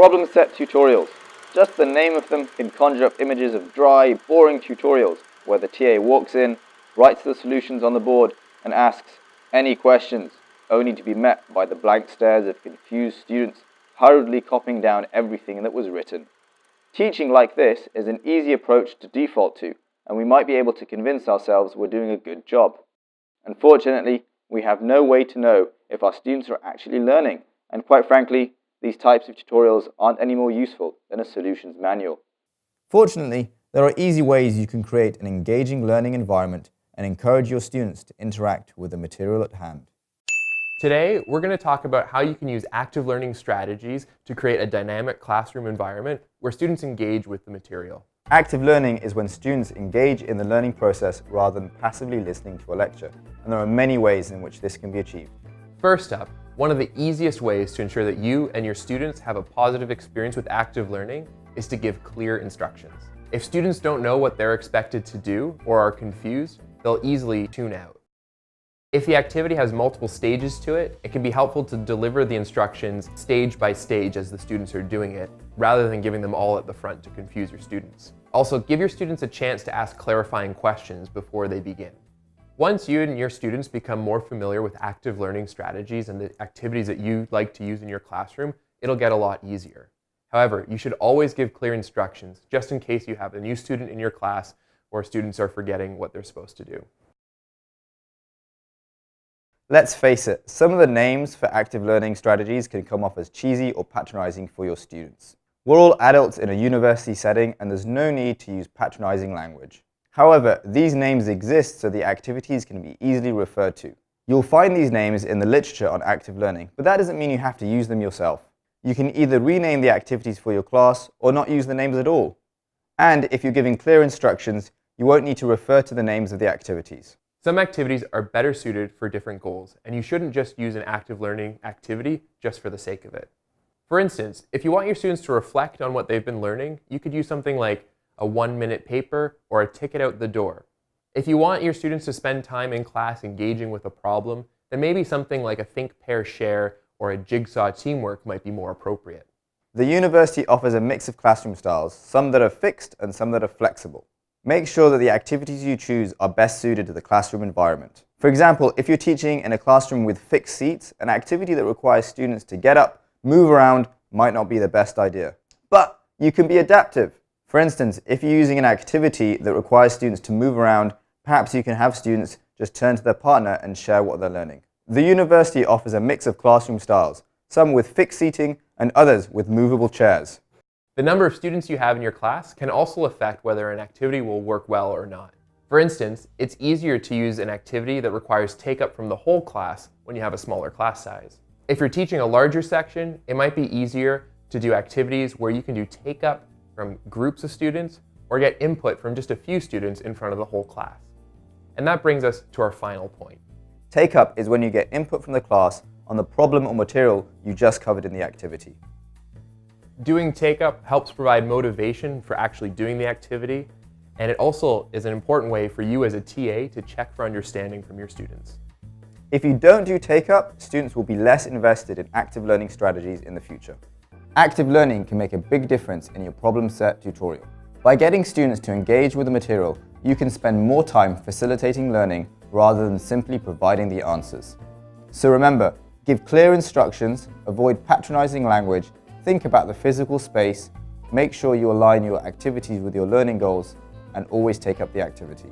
Problem set tutorials. Just the name of them can conjure up images of dry, boring tutorials where the TA walks in, writes the solutions on the board and asks any questions, only to be met by the blank stares of confused students hurriedly copying down everything that was written. Teaching like this is an easy approach to default to, and we might be able to convince ourselves we're doing a good job. Unfortunately, we have no way to know if our students are actually learning, and quite frankly, these types of tutorials aren't any more useful than a solutions manual. Fortunately, there are easy ways you can create an engaging learning environment and encourage your students to interact with the material at hand. Today, we're going to talk about how you can use active learning strategies to create a dynamic classroom environment where students engage with the material. Active learning is when students engage in the learning process rather than passively listening to a lecture, and there are many ways in which this can be achieved. First up, one of the easiest ways to ensure that you and your students have a positive experience with active learning is to give clear instructions. If students don't know what they're expected to do or are confused, they'll easily tune out. If the activity has multiple stages to it, it can be helpful to deliver the instructions stage by stage as the students are doing it, rather than giving them all at the front to confuse your students. Also, give your students a chance to ask clarifying questions before they begin. Once you and your students become more familiar with active learning strategies and the activities that you like to use in your classroom, it'll get a lot easier. However, you should always give clear instructions, just in case you have a new student in your class or students are forgetting what they're supposed to do. Let's face it, some of the names for active learning strategies can come off as cheesy or patronizing for your students. We're all adults in a university setting and there's no need to use patronizing language. However, these names exist so the activities can be easily referred to. You'll find these names in the literature on active learning, but that doesn't mean you have to use them yourself. You can either rename the activities for your class or not use the names at all. And if you're giving clear instructions, you won't need to refer to the names of the activities. Some activities are better suited for different goals, and you shouldn't just use an active learning activity just for the sake of it. For instance, if you want your students to reflect on what they've been learning, you could use something like a 1-minute paper or a ticket out the door. If you want your students to spend time in class engaging with a problem, then maybe something like a think, pair, share or a Jigsaw Teamwork might be more appropriate. The university offers a mix of classroom styles, some that are fixed and some that are flexible. Make sure that the activities you choose are best suited to the classroom environment. For example, if you're teaching in a classroom with fixed seats, an activity that requires students to get up, move around, might not be the best idea. But you can be adaptive. For instance, if you're using an activity that requires students to move around, perhaps you can have students just turn to their partner and share what they're learning. The university offers a mix of classroom styles, some with fixed seating and others with movable chairs. The number of students you have in your class can also affect whether an activity will work well or not. For instance, it's easier to use an activity that requires take-up from the whole class when you have a smaller class size. If you're teaching a larger section, it might be easier to do activities where you can do take-up from groups of students or get input from just a few students in front of the whole class. And that brings us to our final point. Take-up is when you get input from the class on the problem or material you just covered in the activity. Doing take-up helps provide motivation for actually doing the activity, and it also is an important way for you as a TA to check for understanding from your students. If you don't do take-up, students will be less invested in active learning strategies in the future. Active learning can make a big difference in your problem set tutorial. By getting students to engage with the material, you can spend more time facilitating learning rather than simply providing the answers. So remember, give clear instructions, avoid patronizing language, think about the physical space, make sure you align your activities with your learning goals, and always take up the activity.